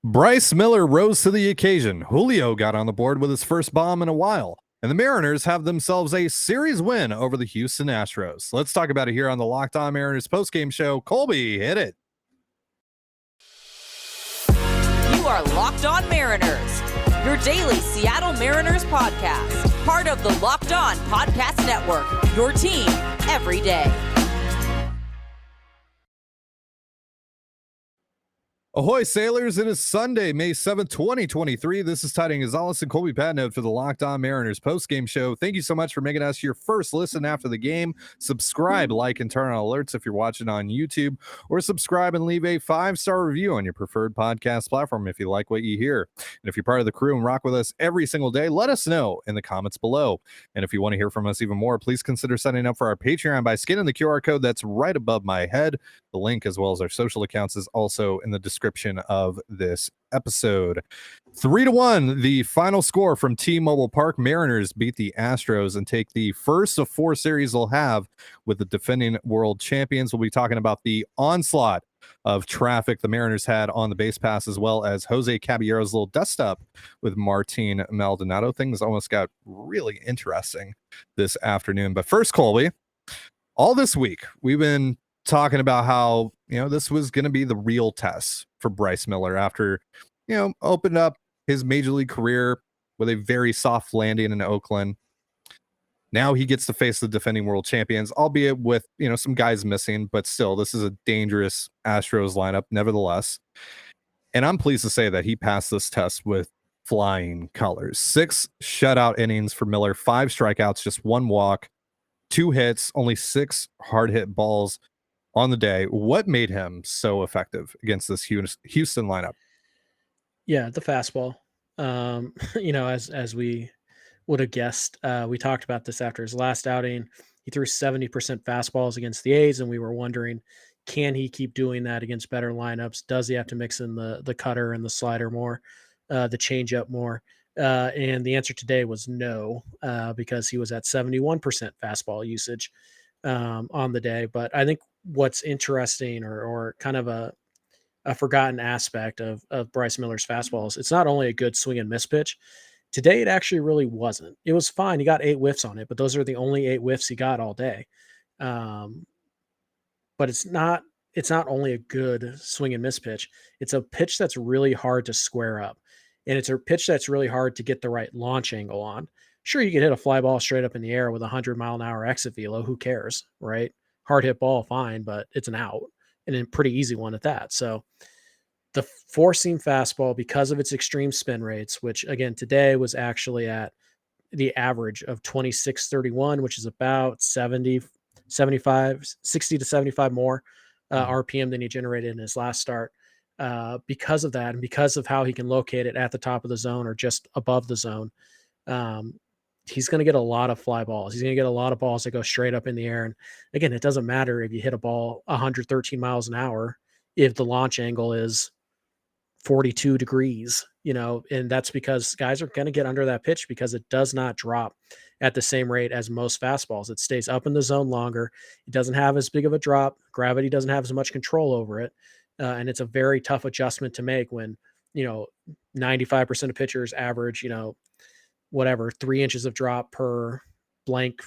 Bryce Miller rose to the occasion. Julio got on the board with his first bomb in a while. And the Mariners have themselves a series win over the Houston Astros. Let's talk about it here on the Locked On Mariners postgame show. Colby, hit it. You are Locked On Mariners, your daily Seattle Mariners podcast. Part of the Locked On Podcast Network, your team every day. Ahoy, sailors. It is Sunday, May 7th, 2023. This is Trident Gonzalez and Colby Patnode for the Locked On Mariners postgame show. Thank you so much for making us your first listen after the game. Subscribe, like, and turn on alerts if you're watching on YouTube, or subscribe and leave a 5-star review on your preferred podcast platform if you like what you hear. And if you're part of the crew and rock with us every single day, let us know in the comments below. And if you want to hear from us even more, please consider signing up for our Patreon by scanning the QR code that's right above my head. The link, as well as our social accounts, is also in the description of this episode. 3-1, the final score from T-Mobile Park. Mariners beat the Astros and take the first of 4 series they'll have with the defending world champions. We'll be talking about the onslaught of traffic the Mariners had on the base pass, as well as Jose Caballero's little dust up with Martin Maldonado. Things almost got really interesting this afternoon. But first, Colby, all this week we've been talking about how, this was going to be the real test for Bryce Miller after, opened up his major league career with a very soft landing in Oakland. Now he gets to face the defending world champions, albeit with, some guys missing, but still, this is a dangerous Astros lineup nevertheless. And I'm pleased to say that he passed this test with flying colors. 6 shutout innings for Miller, 5 strikeouts, just 1 walk, 2 hits, only 6 hard hit balls on the day. What made him so effective against this Houston lineup? Yeah, the fastball. As we would have guessed, we talked about this after his last outing. He threw 70% fastballs against the A's, and we were wondering, can he keep doing that against better lineups? Does he have to mix in the cutter and the slider more, the changeup more? And the answer today was no, because he was at 71% fastball usage on the day. But I think what's interesting or kind of a forgotten aspect of Bryce Miller's fastballs, it's not only a good swing and miss pitch. Today, it actually really wasn't. It was fine. He got 8 whiffs on it, but those are the only 8 whiffs he got all day. But it's not only a good swing and miss pitch. It's a pitch that's really hard to square up. And it's a pitch that's really hard to get the right launch angle on. Sure, you can hit a fly ball straight up in the air with 100-mile-an-hour exit velo. Who cares, right? Hard hit ball, fine, but it's an out, and a pretty easy one at that. So the 4-seam fastball, because of its extreme spin rates, which again today was actually at the average of 26.31, which is about 60 to 75 more RPM than he generated in his last start. Because of that, and because of how he can locate it at the top of the zone or just above the zone, he's going to get a lot of fly balls. He's going to get a lot of balls that go straight up in the air. And again, it doesn't matter if you hit a ball 113 miles an hour if the launch angle is 42 degrees, and that's because guys are going to get under that pitch because it does not drop at the same rate as most fastballs. It stays up in the zone longer. It doesn't have as big of a drop. Gravity doesn't have as much control over it. And it's a very tough adjustment to make when, 95% of pitchers average, 3 inches of drop per blank,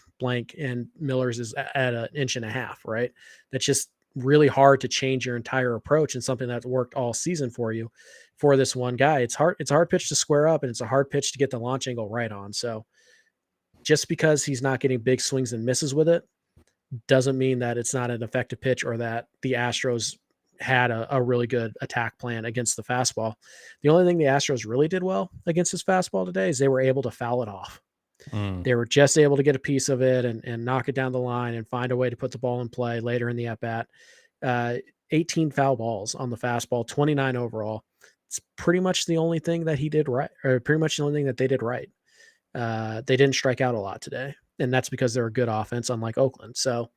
and Miller's is at 1.5 inches, right? That's just really hard to change your entire approach, and something that's worked all season for you for this one guy. It's a hard pitch to square up, and it's a hard pitch to get the launch angle right on. So just because he's not getting big swings and misses with it doesn't mean that it's not an effective pitch or that the Astros had a really good attack plan against the fastball. The only thing the Astros really did well against his fastball today is they were able to foul it off. They were just able to get a piece of it and knock it down the line and find a way to put the ball in play later in the at-bat. 18 foul balls on the fastball, 29 overall. It's pretty much the only thing that he did right, or pretty much the only thing that they did right. They didn't strike out a lot today, and that's because they're a good offense, unlike Oakland. So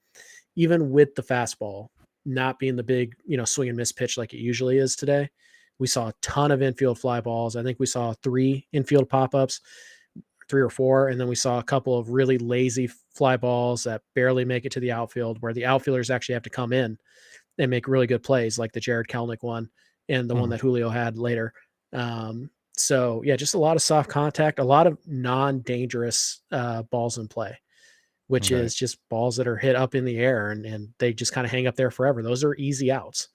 even with the fastball not being the big, swing and miss pitch like it usually is today, we saw a ton of infield fly balls. I think we saw 3 infield pop-ups, 3 or 4, and then we saw a couple of really lazy fly balls that barely make it to the outfield, where the outfielders actually have to come in and make really good plays, like the Jared Kelenic one and the one that Julio had later. So yeah, just a lot of soft contact, a lot of non-dangerous balls in play, which Right. is just balls that are hit up in the air and they just kind of hang up there forever. Those are easy outs.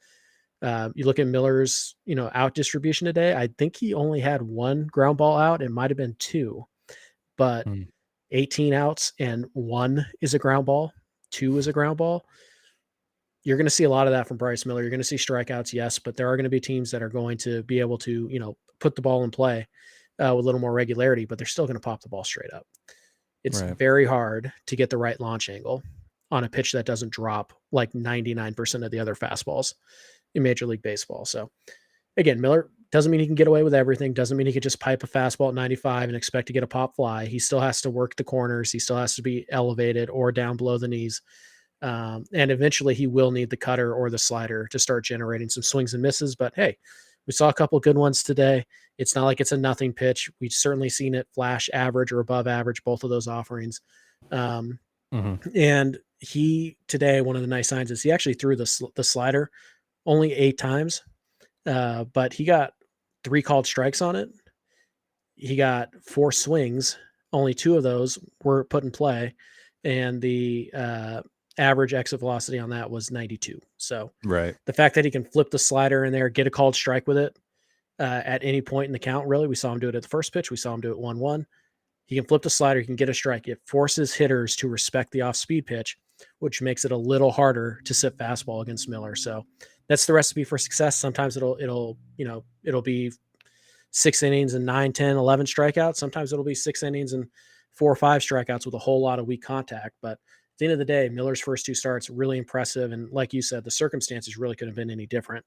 You look at Miller's, out distribution today. I think he only had one ground ball out. It might have been two, but Mm. 18 outs and one is a ground ball, two is a ground ball. You're going to see a lot of that from Bryce Miller. You're going to see strikeouts, yes, but there are going to be teams that are going to be able to, put the ball in play with a little more regularity, but they're still going to pop the ball straight up. It's Right. very hard to get the right launch angle on a pitch that doesn't drop like 99% of the other fastballs in Major League Baseball. So again, Miller doesn't mean he can get away with everything. Doesn't mean he could just pipe a fastball at 95 and expect to get a pop fly. He still has to work the corners. He still has to be elevated or down below the knees. And eventually he will need the cutter or the slider to start generating some swings and misses. But hey, we saw a couple good ones today. It's not like it's a nothing pitch. We've certainly seen it flash average or above average, both of those offerings. Hmm. And he today, one of the nice signs is he actually threw the slider only 8 times, but he got 3 called strikes on it. He got 4 swings. Only 2 of those were put in play, and the average exit velocity on that was 92. So Right. the fact that he can flip the slider in there, get a called strike with it at any point in the count, really, we saw him do it at the first pitch. We saw him do it 1-1. He can flip the slider, he can get a strike. It forces hitters to respect the off-speed pitch, which makes it a little harder to sit fastball against Miller. So that's the recipe for success. Sometimes it'll be 6 innings and 9, 10, 11 strikeouts. Sometimes it'll be 6 innings and 4 or 5 strikeouts with a whole lot of weak contact. But at the end of the day, Miller's first 2 starts really impressive. And like you said, the circumstances really couldn't have been any different.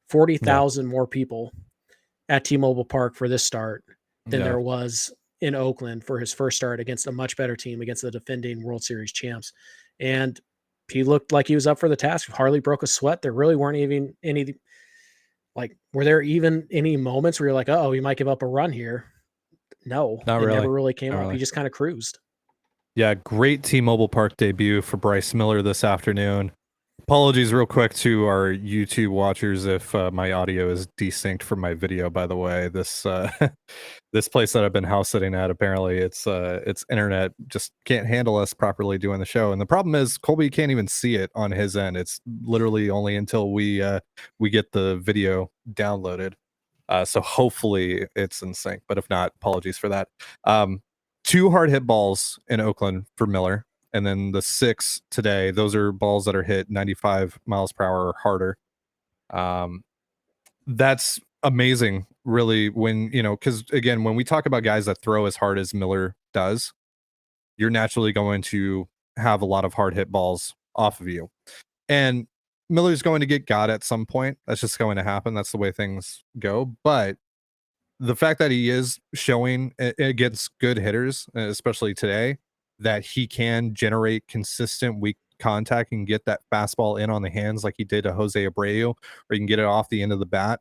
40,000 more people at T-Mobile Park for this start than Yeah. there was in Oakland for his first start against a much better team, against the defending World Series champs. And he looked like he was up for the task. Hardly broke a sweat. There really weren't even any, were there even any moments where you're like, oh, he might give up a run here? No, Not it really. never really came Not up. really. He just kind of cruised. Yeah, great T-Mobile Park debut for Bryce Miller this afternoon. Apologies real quick to our YouTube watchers if my audio is desync from my video, by the way. This this place that I've been house sitting at, apparently its internet just can't handle us properly doing the show. And the problem is Colby can't even see it on his end. It's literally only until we get the video downloaded. So hopefully it's in sync, but if not, apologies for that. 2 hard hit balls in Oakland for Miller, and then the 6 today. Those are balls that are hit 95 miles per hour or harder. That's amazing, really. When because again, when we talk about guys that throw as hard as Miller does, you're naturally going to have a lot of hard hit balls off of you, and Miller's going to get got at some point. That's just going to happen. That's the way things go. But the fact that he is showing against good hitters, especially today, that he can generate consistent weak contact and get that fastball in on the hands like he did to Jose Abreu, or he can get it off the end of the bat,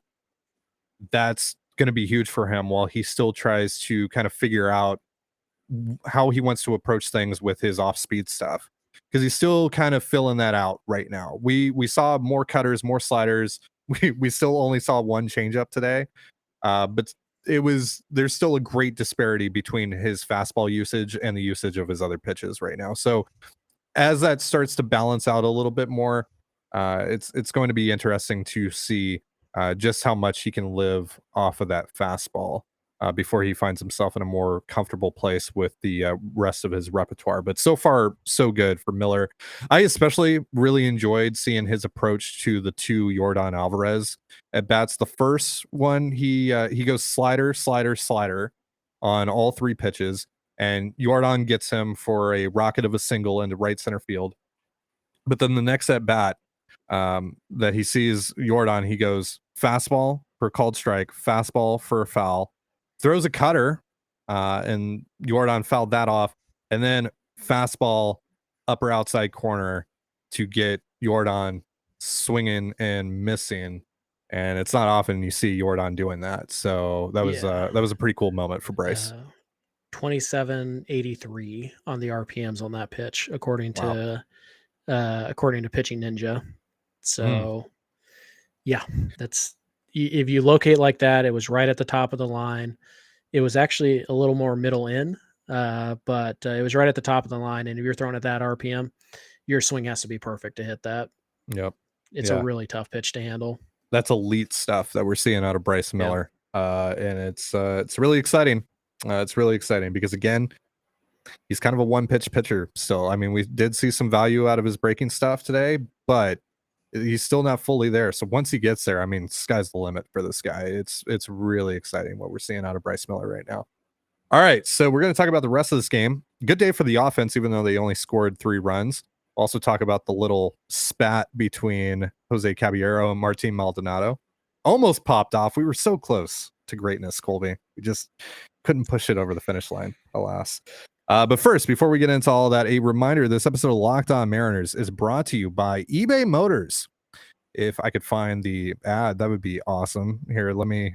that's going to be huge for him while he still tries to kind of figure out how he wants to approach things with his off-speed stuff, because he's still kind of filling that out right now. We saw more cutters, more sliders. We still only saw one changeup today, but there's still a great disparity between his fastball usage and the usage of his other pitches right now. So as that starts to balance out a little bit more, it's going to be interesting to see just how much he can live off of that fastball before he finds himself in a more comfortable place with the rest of his repertoire. But so far, so good for Miller. I especially really enjoyed seeing his approach to the 2 Yordan Alvarez at bats. The first one, he goes slider, slider, slider on all 3 pitches, and Yordan gets him for a rocket of a single into right center field. But then the next at bat that he sees Yordan, he goes fastball for a called strike, fastball for a foul, throws a cutter, and Yordan fouled that off, and then fastball upper outside corner to get Yordan swinging and missing. And it's not often you see Yordan doing that. So that was a pretty cool moment for Bryce. 2783 on the RPMs on that pitch, according Wow. to Pitching Ninja. So yeah, that's if you locate like that, it was right at the top of the line. It was actually a little more middle in, but it was right at the top of the line. And if you're throwing at that RPM, your swing has to be perfect to hit that. Yep. It's a really tough pitch to handle. That's elite stuff that we're seeing out of Bryce Miller. And it's really exciting. It's really exciting because, again, he's kind of a one-pitch pitcher still. I mean, we did see some value out of his breaking stuff today, but he's still not fully there. So once he gets there, I mean, sky's the limit for this guy. It's really exciting what we're seeing out of Bryce Miller right now. All right, so we're going to talk about the rest of this game. Good day for the offense, even though they only scored 3 runs. Also talk about the little spat between Jose Caballero and Martin Maldonado. Almost popped off. We were so close to greatness, Colby. We just couldn't push it over the finish line, alas. But first, before we get into all that, a reminder, this episode of Locked On Mariners is brought to you by eBay Motors. If I could find the ad, that would be awesome. Here, let me...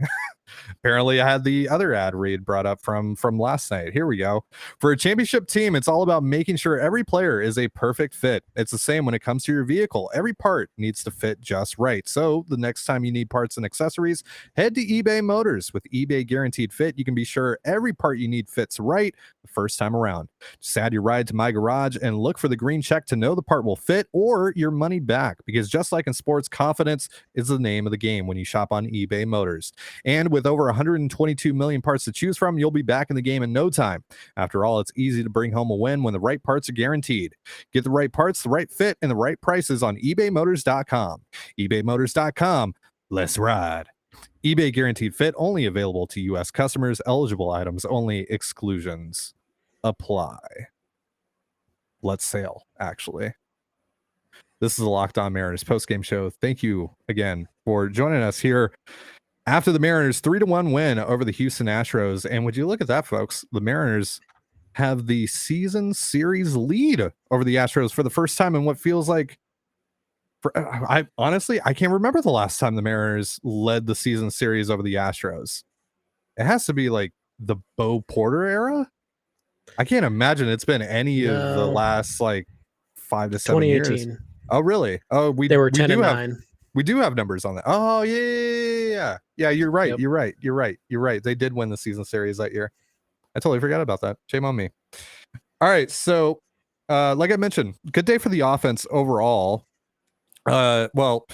Apparently, I had the other ad read brought up from last night. Here we go. For a championship team, it's all about making sure every player is a perfect fit. It's the same when it comes to your vehicle. Every part needs to fit just right. So the next time you need parts and accessories, head to eBay Motors. With eBay Guaranteed Fit, you can be sure every part you need fits right the first time around. Just add your ride to My Garage and look for the green check to know the part will fit or your money back. Because just like in sports, confidence is the name of the game when you shop on eBay Motors. And with over 122 million parts to choose from, you'll be back in the game in no time. After all, it's easy to bring home a win when the right parts are guaranteed. Get the right parts, the right fit, and the right prices on ebaymotors.com. ebaymotors.com. Let's ride. eBay Guaranteed Fit only available to U.S. customers. Eligible items only. Exclusions apply. Let's sail, actually. This is the Locked On Mariners postgame show. Thank you again for joining us here after the Mariners 3-1 win over the Houston Astros. And would you look at that, folks? The Mariners have the season series lead over the Astros for the first time in what feels like, I honestly can't remember the last time the Mariners led the season series over the Astros. It has to be like the Bo Porter era. I can't imagine it's been any of the last like 5 to 7 years. Oh, really? Oh, they were 10-9. We do have numbers on that. Oh, yeah. You're right. Yep. You're right. They did win the season series that year. I totally forgot about that. Shame on me. All right. So, like I mentioned, good day for the offense overall. Well,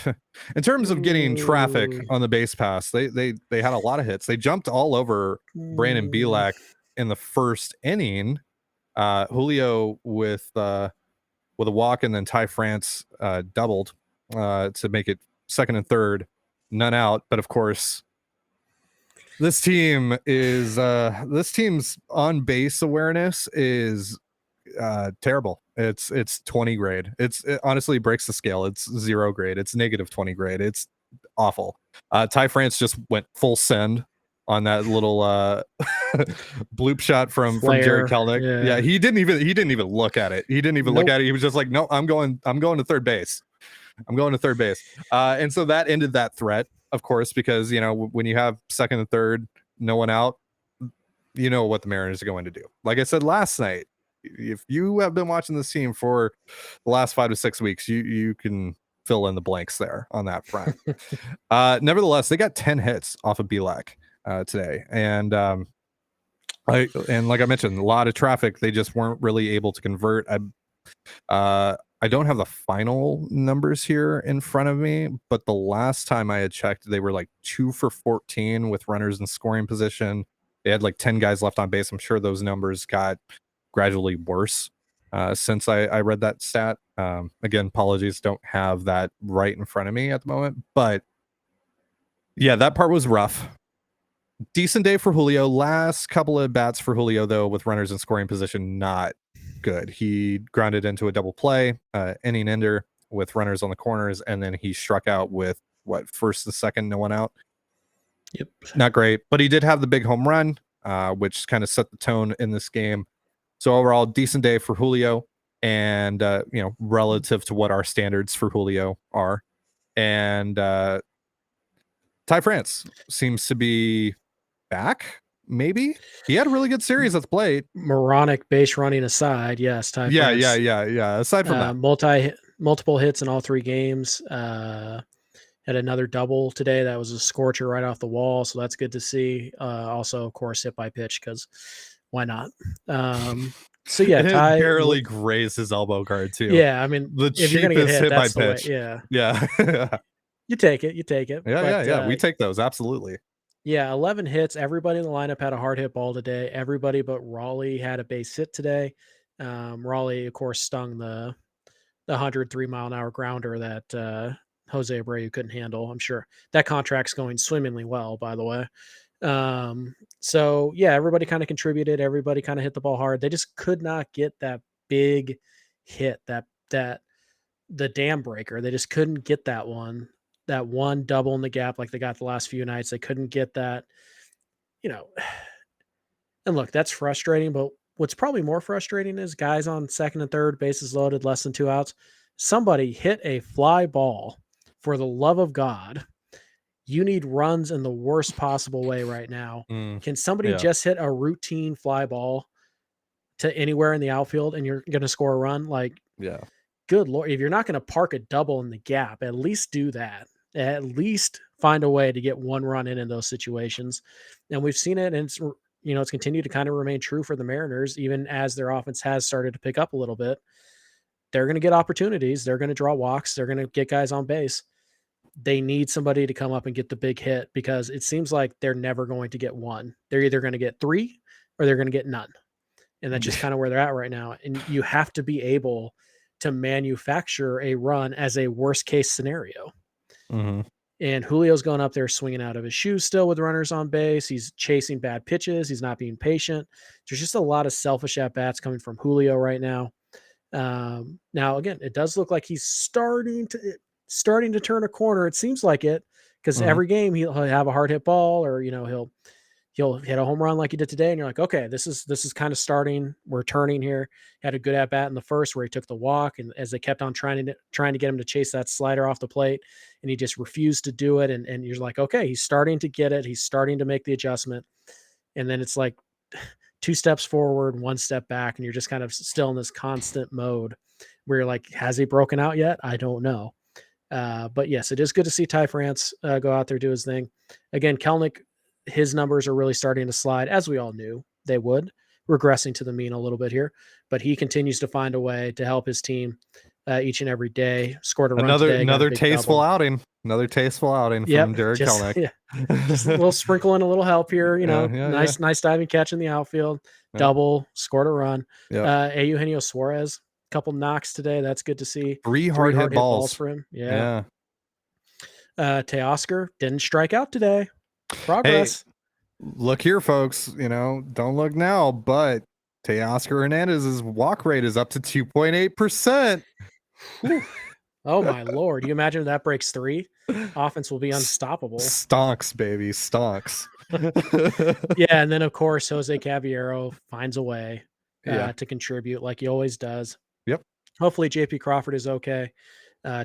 in terms of getting traffic on the base pass, they had a lot of hits. They jumped all over Brandon Bielak in the first inning. Julio with a walk, and then Ty France doubled to make it second and third, none out. But of course, this team's on base awareness is terrible. It's 20 grade. It honestly breaks the scale. It's 0 grade. It's negative 20 grade. It's awful. Ty France just went full send on that little bloop shot from Jared Kelenic. Yeah, he didn't even look at it. He didn't even look at it. He was just like, no, I'm going to third base. And so that ended that threat, of course, because when you have second and third, no one out, you know what the Mariners are going to do. Like I said last night, if you have been watching this team for the last 5 to 6 weeks, you can fill in the blanks there on that front. Nevertheless, they got 10 hits off of Bielak today, and like I mentioned, a lot of traffic. They just weren't really able to convert. I don't have the final numbers here in front of me, but the last time I had checked, they were like 2 for 14 with runners in scoring position. They had like 10 guys left on base. I'm sure those numbers got gradually worse since I read that stat. Again, apologies, don't have that right in front of me at the moment, but yeah, that part was rough. Decent day for Julio. Last couple of bats for Julio, though, with runners in scoring position, not good. He grounded into a double play, inning ender with runners on the corners, and then he struck out with first and second, no one out. Yep, not great, but he did have the big home run, which kind of set the tone in this game. So overall, decent day for Julio, and relative to what our standards for Julio are. And Ty France seems to be back. Maybe he had a really good series at the plate. Moronic base running aside, yes. Ty yeah, France, yeah. Aside from that, multiple hits in all 3 games. had another double today. That was a scorcher right off the wall, so that's good to see. Also, of course, hit by pitch because why not? So yeah, And it Ty. barely grazed his elbow guard too. Yeah, I mean, The if you're gonna get cheapest hit, hit by that's the way. pitch. Yeah, Yeah. you take it. You take it. But Yeah. We take those, absolutely. yeah, 11 hits. Everybody in the lineup had a hard hit ball today. Everybody but Raleigh had a base hit today. Raleigh, of course, stung the 103-mile-an-hour grounder that Jose Abreu couldn't handle. I'm sure that contract's going swimmingly well, by the way. So yeah, everybody kind of contributed. Everybody kind of hit the ball hard. They just could not get that big hit, that the dam breaker. They just couldn't get that one double in the gap like they got the last few nights. They couldn't get that, you know. And look, that's frustrating, but what's probably more frustrating is guys on second and third, bases loaded, less than 2 outs. Somebody hit a fly ball. For the love of God, you need runs in the worst possible way right now. Can somebody just hit a routine fly ball to anywhere in the outfield and you're going to score a run? Like, good Lord, if you're not going to park a double in the gap, at least do that. At least find a way to get one run in those situations. And we've seen it, and it's continued to kind of remain true for the Mariners, even as their offense has started to pick up a little bit. They're going to get opportunities. They're going to draw walks. They're going to get guys on base. They need somebody to come up and get the big hit because it seems like they're never going to get one. They're either going to get 3 or they're going to get none. And that's just kind of where they're at right now. And you have to be able to manufacture a run as a worst case scenario. And Julio's going up there swinging out of his shoes still with runners on base. He's chasing bad pitches. He's not being patient. There's just a lot of selfish at-bats coming from Julio right now. Now, again, it does look like he's starting to turn a corner. It seems like it because every game he'll have a hard hit ball or, he'll hit a home run like he did today. And you're like, okay, this is kind of starting. We're turning here. Had a good at bat in the first where he took the walk. And as they kept on trying to get him to chase that slider off the plate and he just refused to do it. And you're like, okay, he's starting to get it. He's starting to make the adjustment. And then it's like 2 steps forward, 1 step back. And you're just kind of still in this constant mode where you're like, has he broken out yet? I don't know. But yes, it is good to see Ty France go out there, do his thing. Again, Kelnick, his numbers are really starting to slide, as we all knew they would, regressing to the mean a little bit here. But he continues to find a way to help his team each and every day. Scored a run today. Another tasteful outing. Another tasteful outing from Derek Kelnick. Yeah, just a little sprinkle and a little help here. Nice diving catch in the outfield. Double, scored a run. Eugenio Suarez, couple knocks today. That's good to see. 3 hard hit balls for him. Yeah. Teoscar didn't strike out today. Progress. Hey, look here, folks. Don't look now, but Teoscar Hernandez's walk rate is up to 2.8%. Oh my Lord. You imagine if that breaks 3? Offense will be unstoppable. Stonks, baby. Stonks. Yeah. And then, of course, Jose Caballero finds a way to contribute like he always does. Yep. Hopefully JP Crawford is okay.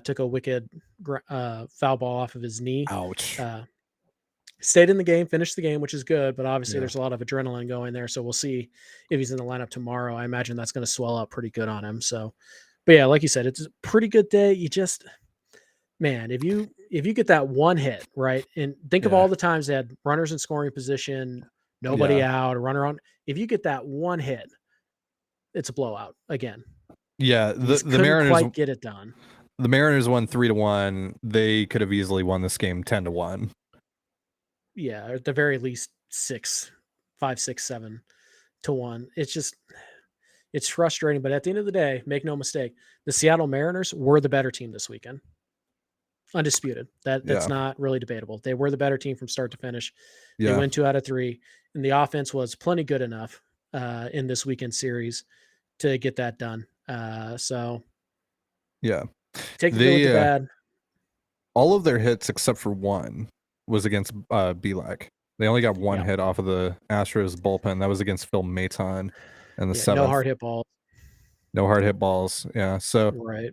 Took a wicked foul ball off of his knee. Ouch. Stayed in the game, finished the game, which is good, but obviously there's a lot of adrenaline going there. So we'll see if he's in the lineup tomorrow. I imagine that's going to swell up pretty good on him. So, but yeah, like you said, it's a pretty good day. You just, man, if you get that one hit, right, and think of all the times they had runners in scoring position, nobody out, a runner on. If you get that one hit, it's a blowout again. Yeah, the Mariners quite get it done. The Mariners won 3-1. They could have easily won this game 10-1. Yeah, at the very least 5, 6, 7 to 1. It's frustrating, but at the end of the day, make no mistake, the Seattle Mariners were the better team this weekend. Undisputed. That's not really debatable. They were the better team from start to finish. They win 2 out of 3, and the offense was plenty good enough in this weekend series to get that done. So yeah, take the good with the bad. All of their hits except for one was against Belak. They only got one hit off of the Astros bullpen. That was against Phil Maton in the 7th. No hard hit balls. No hard hit balls. Yeah. So right.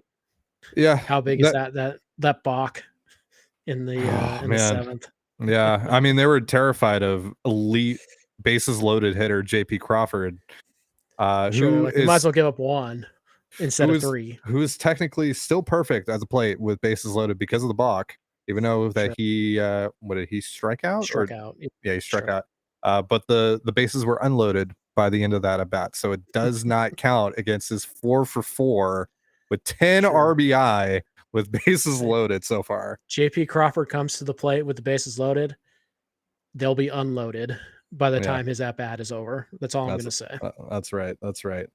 Yeah. How big is that balk in the in the 7th? Yeah. I mean, they were terrified of elite bases loaded hitter JP Crawford. Sure, we might as well give up 1 instead of 3. Who is technically still perfect at the plate with bases loaded because of the balk. even though that Sure. he what did he strike out? Struck out. Yeah, he struck Sure. out. But the bases were unloaded by the end of that at bat, so it does not count against his 4-for-4 with 10 Sure. RBI with bases Hey, loaded so far. JP Crawford comes to the plate with the bases loaded. They'll be unloaded by the Yeah, time his at bat is over. That's all I'm that's going to say. that's right. That's right.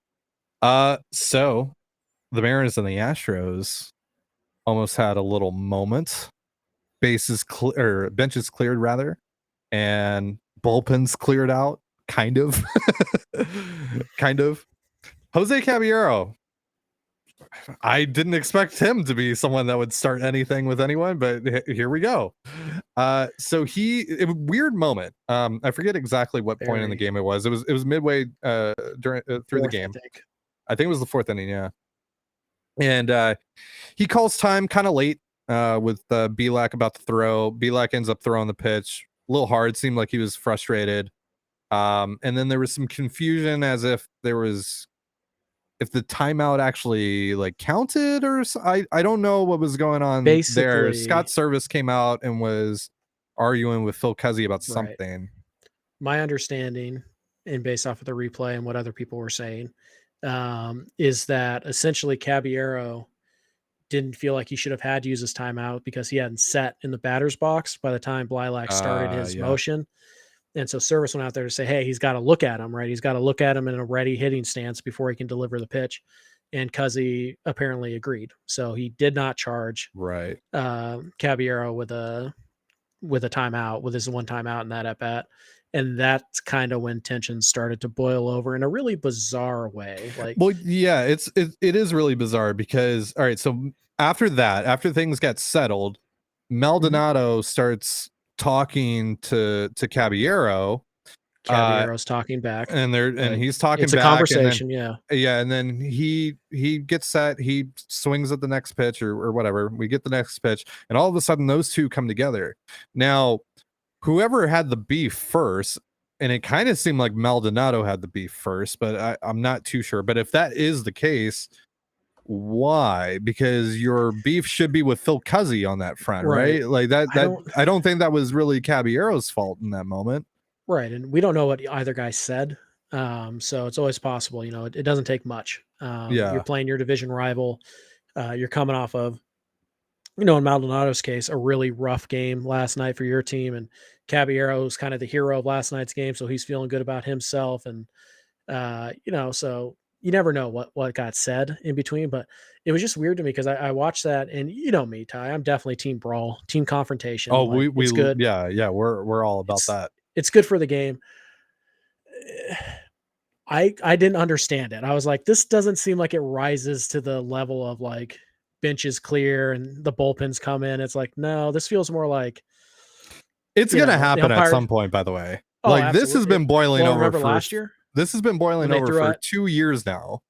So the Mariners and the Astros almost had a little moment. Bases clear, or benches cleared rather, and bullpens cleared out, kind of. Kind of. Jose Caballero, I didn't expect him to be someone that would start anything with anyone, but here we go. So weird moment. I forget exactly what point in the Very game it was. It was midway during through the fourth, I game. think. I think it was the 4th inning, yeah. And he calls time kind of late with Belak about to throw. Belak ends up throwing the pitch a little hard. Seemed like he was frustrated. And then there was some confusion as if the timeout actually like counted I don't know what was going on there. Basically, Scott Service came out and was arguing with Phil Cuzzy about right. something. My understanding, and based off of the replay and what other people were saying, is that essentially Caballero didn't feel like he should have had to use his timeout because he hadn't set in the batter's box by the time Blylack started his Yeah. motion. And so Service went out there to say, hey, he's got to look at him, right? He's got to look at him in a ready hitting stance before he can deliver the pitch. And Cuzzy apparently agreed. So he did not charge Right. Caballero with a timeout, with his one timeout in that at bat. And that's kind of when tensions started to boil over in a really bizarre way. Like, well, yeah, it is really bizarre because all right, so after things get settled, Maldonado starts talking to Caballero. Caballero's talking back, and he's talking it's a back, conversation. and then he gets set, he swings at the next pitch or whatever. We get the next pitch, and all of a sudden those two come together. Now, whoever had the beef first, and it kind of seemed like Maldonado had the beef first, but I'm not too sure. But if that is the case, why? Because your beef should be with Phil Cuzzy on that front, right? Like that I don't think that was really Caballero's fault in that moment. Right. And we don't know what either guy said. So it's always possible, it doesn't take much. You're playing your division rival. You're coming off of, in Maldonado's case, a really rough game last night for your team. And Caballero was kind of the hero of last night's game. So he's feeling good about himself. And, so you never know what got said in between, but it was just weird to me because I watched that, and me, Ty, I'm definitely team brawl, team confrontation. Oh, it's good. Yeah. We're all about that. It's good for the game. I didn't understand it. I was like, this doesn't seem like it rises to the level of like benches clear and the bullpens come in. It's like, no, this feels more like it's going to happen at some point, by the way. Oh, like this has been boiling over remember last year? This has been boiling over for 2 years now.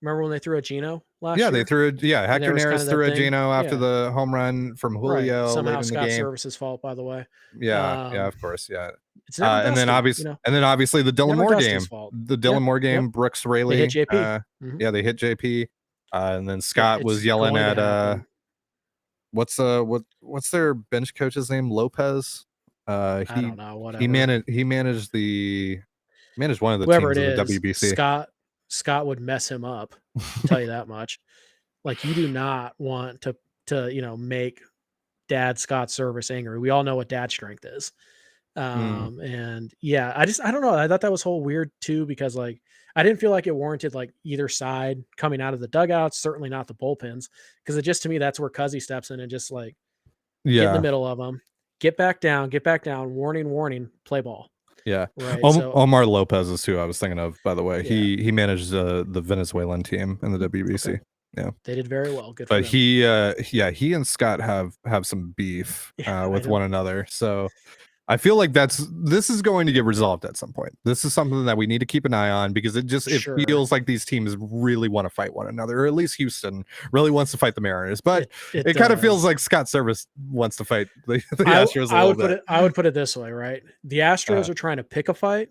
Remember when they threw at Gino last year? They threw Hector Neris threw at Gino after the home run from Julio. Right. Somehow late in Scott the game. Service's fault, by the way. Yeah, of course, yeah. It's never and then obviously the Dylan Moore game. The Dylan Moore game, Brooks Raley. They hit JP. Yeah, they hit JP. And then Scott was yelling at what's their bench coach's name? Lopez. I don't know. Whatever. He managed one of the whoever teams it of is, the WBC. Scott would mess him up. I'll tell you that much. Like, you do not want to make Dad Scott Service angry. We all know what Dad's strength is. And yeah, I don't know. I thought that was whole weird too, because like, I didn't feel like it warranted like either side coming out of the dugouts, certainly not the bullpens. Cause it just, to me, that's where Cuzzy steps in and just like, get in the middle of them, get back down, warning, play ball. Yeah. Right. Omar Lopez is who I was thinking of, by the way. Yeah. He managed the Venezuelan team in the WBC. Okay. Yeah. They did very well. Good for them. He and Scott have some beef with one another. So I feel like this is going to get resolved at some point. This is something that we need to keep an eye on, because it feels like these teams really want to fight one another, or at least Houston really wants to fight the Mariners. But it kind of feels like Scott Service wants to fight the Astros a little bit. I would put it this way, right? The Astros are trying to pick a fight.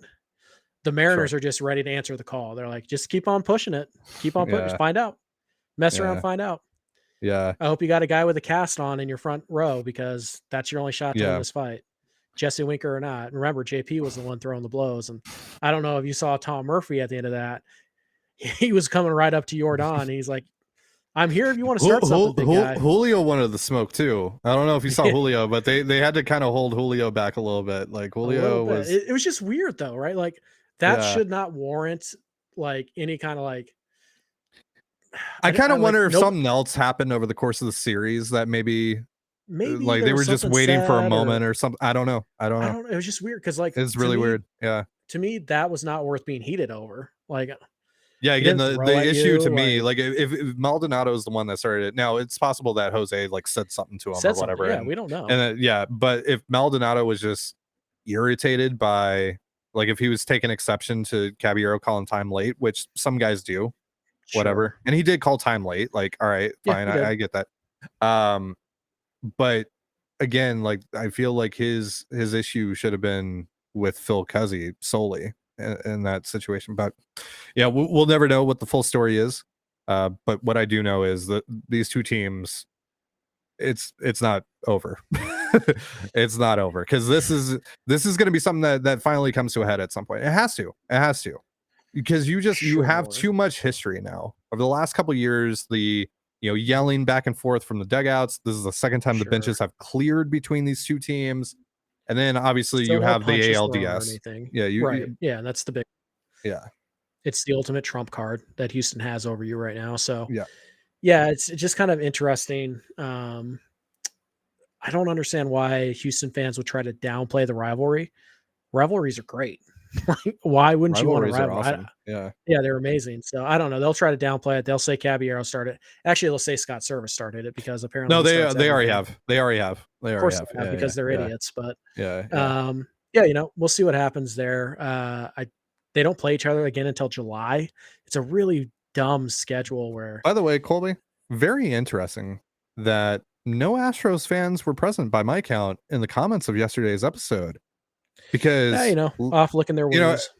The Mariners are just ready to answer the call. They're like, just keep on pushing it. Keep on pushing. Find out. Mess around, find out. Yeah. I hope you got a guy with a cast on in your front row because that's your only shot to win Yeah. this fight. Jesse Winker or not. Remember, JP was the one throwing the blows. And I don't know if you saw Tom Murphy at the end of that. He was coming right up to Jordan. And he's like, I'm here if you want to start something, big guy. Julio wanted the smoke too. I don't know if you saw Julio, but they had to kind of hold Julio back a little bit. Like Julio was. It was just weird though, right? Like that should not warrant like any kind of like. I kind of wonder if something else happened over the course of the series that maybe like they were just waiting for a moment or something. I don't know. It was just weird because like it's really weird. Yeah. To me, that was not worth being heated over. Like. Yeah, again, the issue to me, like if Maldonado is the one that started it, now it's possible that Jose like said something to him or whatever. Yeah, we don't know. And but if Maldonado was just irritated by, like, if he was taking exception to Caballero calling time late, which some guys do, whatever, and he did call time late. Like, all right, fine, I get that. But again, like I feel like his issue should have been with Phil Cuzzy solely in that situation. But yeah, we'll never know what the full story is. But what I do know is that these two teams, it's not over. It's not over, because this is going to be something that finally comes to a head at some point. It has to because you have too much history now over the last couple of years. The yelling back and forth from the dugouts. This is the second time the benches have cleared between these two teams. And then obviously you have the ALDS. Yeah, that's the big. Yeah, it's the ultimate trump card that Houston has over you right now. So yeah, it's just kind of interesting. I don't understand why Houston fans would try to downplay the rivalry. Rivalries are great. Why wouldn't you want to rival? Awesome. Yeah, they're amazing. So I don't know. They'll try to downplay it. They'll say Caballero started. Actually, they'll say Scott Service started it because apparently they already have. They already have. Because they're idiots. But yeah. We'll see what happens there. They don't play each other again until July. It's a really dumb schedule. Where, by the way, Colby, very interesting that no Astros fans were present by my count in the comments of yesterday's episode. Because off licking their wounds.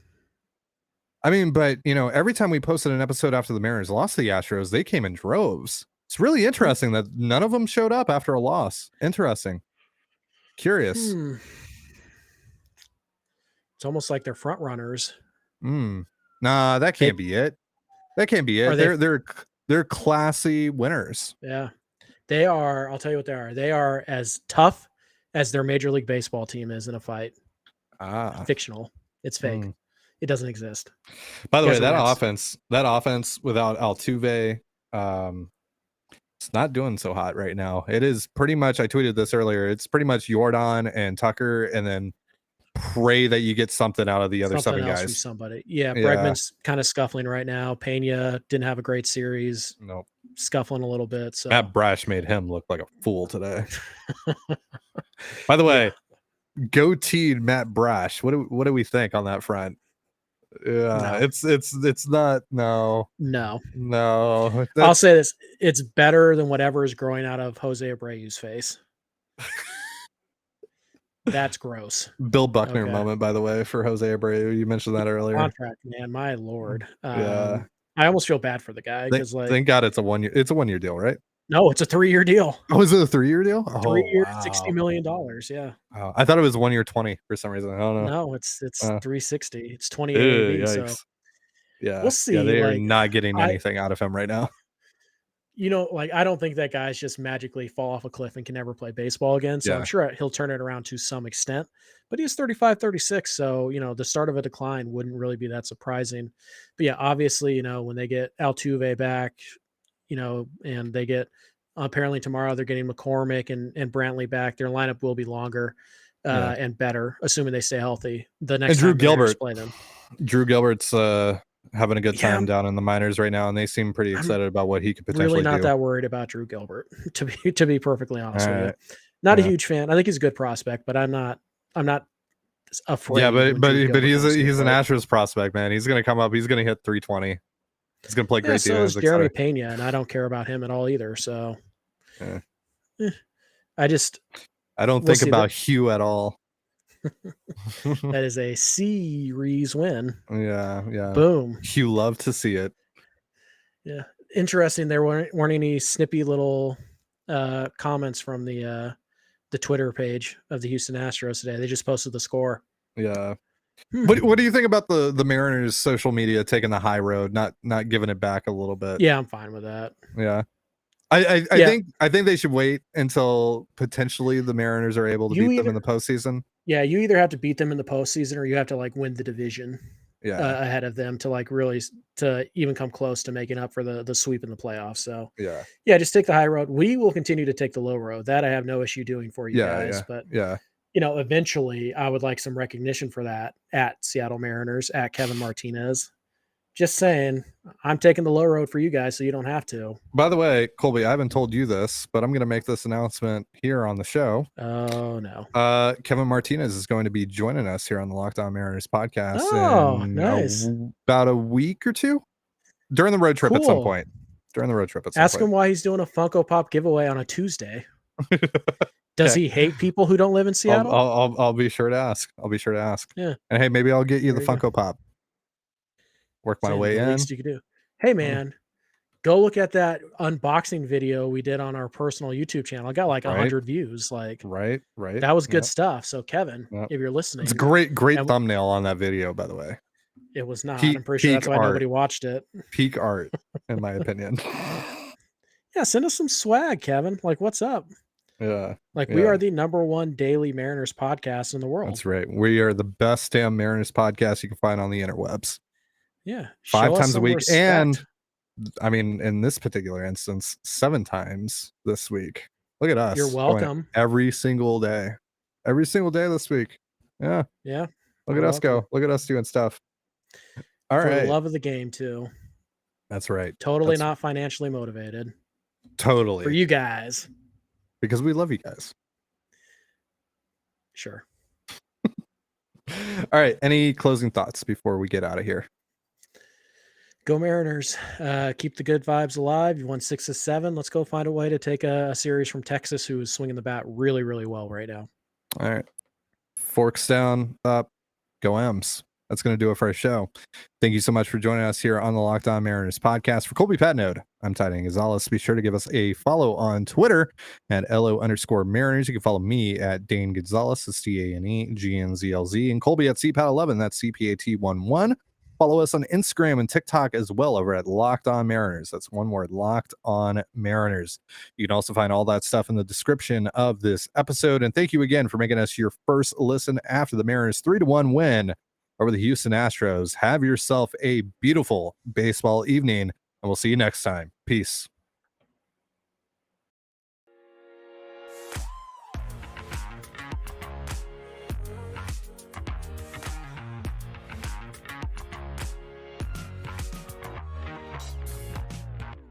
I mean, but every time we posted an episode after the Mariners lost to the Astros, they came in droves. It's really interesting that none of them showed up after a loss. Interesting. Curious. It's almost like they're front runners. Nah, that can't be it. That can't be it. They're classy winners. Yeah, they are. I'll tell you what they are. They are as tough as their Major League Baseball team is in a fight. Fictional. It's fake. It doesn't exist. By the way, that offense without Altuve, it's not doing so hot right now. It is pretty much, I tweeted this earlier, it's pretty much Jordan and Tucker, and then pray that you get something out of the other seven guys. From somebody. Yeah, Bregman's kind of scuffling right now. Pena didn't have a great series. Nope. Scuffling a little bit. So Matt Brash made him look like a fool today. By the way, goateed Matt Brash. What do we think on that front? Yeah, it's not. No. I'll say this: it's better than whatever is growing out of Jose Abreu's face. That's gross. Bill Buckner moment, by the way, for Jose Abreu. You mentioned that earlier. Contract, man, my lord. I almost feel bad for the guy because, thank God it's a 1 year. It's a 1 year deal, right? No, it's a 3-year deal. Oh, is it a 3-year deal? 3 years, $60 million. Yeah. Oh, I thought it was 1 year 20 for some reason. I don't know. No, it's 360. It's 28. So yeah, we'll see. Yeah, they are not getting anything out of him right now. I don't think that guy's just magically fall off a cliff and can never play baseball again. So I'm sure he'll turn it around to some extent. But he's 35, 36. So, the start of a decline wouldn't really be that surprising. But yeah, obviously, when they get Altuve back, and they get apparently tomorrow they're getting McCormick and Brantley back. Their lineup will be longer and better, assuming they stay healthy. The next Drew time Gilbert play them. Drew Gilbert's having a good time down in the minors right now, and they seem pretty excited about what he could potentially really not do. that worried about Drew Gilbert, to be perfectly honest with you. Not a huge fan. I think he's a good prospect, but I'm not afraid. Yeah, but he's an Astros prospect, man. He's gonna come up. He's gonna hit 320. He's gonna play great. So is Jeremy Pena, and I don't care about him at all either. So, I don't think about Hugh at all. That is a series win. Yeah. Boom. Hugh love to see it. Yeah. interesting. There weren't any snippy little comments from the Twitter page of the Houston Astros today. They just posted the score. Yeah. What do you think about the Mariners social media taking the high road, not giving it back a little bit? Yeah, I'm fine with that. Yeah. I think they should wait until potentially the Mariners are able to beat them in the postseason. Yeah, you either have to beat them in the postseason or you have to like win the division ahead of them to like really to even come close to making up for the sweep in the playoffs. So yeah, just take the high road. We will continue to take the low road. That I have no issue doing for you guys. But eventually I would like some recognition for that at Seattle Mariners, at Kevin Martinez. Just saying, I'm taking the low road for you guys, so you don't have to. By the way, Colby, I haven't told you this, but I'm going to make this announcement here on the show. Oh, no. Kevin Martinez is going to be joining us here on the Locked On Mariners podcast in nice. About a week or two during the road trip at some point. Ask him why he's doing a Funko Pop giveaway on a Tuesday. Does he hate people who don't live in Seattle? I'll be sure to ask. Yeah. And hey, maybe I'll get you the Funko Pop. Work my way in. Least you could do. Hey man, go look at that unboxing video we did on our personal YouTube channel. I got like 100 views. Like right. That was good stuff. So Kevin, if you're listening, it's a great thumbnail on that video, by the way. It was not. I'm pretty sure that's why nobody watched it. Peak art, in my opinion. Yeah, send us some swag, Kevin. Like, what's up? Yeah. We are the #1 daily Mariners podcast in the world. That's right. We are the best damn Mariners podcast you can find on the interwebs. Yeah. 5 times a week. Respect. And I mean, in this particular instance, 7 times this week. Look at us. You're welcome. Every single day this week. Yeah. Yeah. Look at us go. Look at us doing stuff. All right. For the love of the game too. That's right. Totally not financially motivated. Totally. For you guys. Because we love you guys. Sure. All right. Any closing thoughts before we get out of here? Go Mariners. Keep the good vibes alive. You won 6 of 7. Let's go find a way to take a series from Texas, who is swinging the bat really, really well right now. All right. Forks down, up. Go M's. That's going to do it for our show. Thank you so much for joining us here on the Locked On Mariners podcast. For Colby Patnode, I'm Trident Gonzalez. Be sure to give us a follow on Twitter at LO_Mariners. You can follow me at Dane Gonzalez, that's DaneGNZLZ, and Colby at CPAT11, that's CPAT11. Follow us on Instagram and TikTok as well over at Locked On Mariners. That's one word, Locked On Mariners. You can also find all that stuff in the description of this episode. And thank you again for making us your first listen after the Mariners 3-1 win over the Houston Astros. Have yourself a beautiful baseball evening, and we'll see you next time. Peace.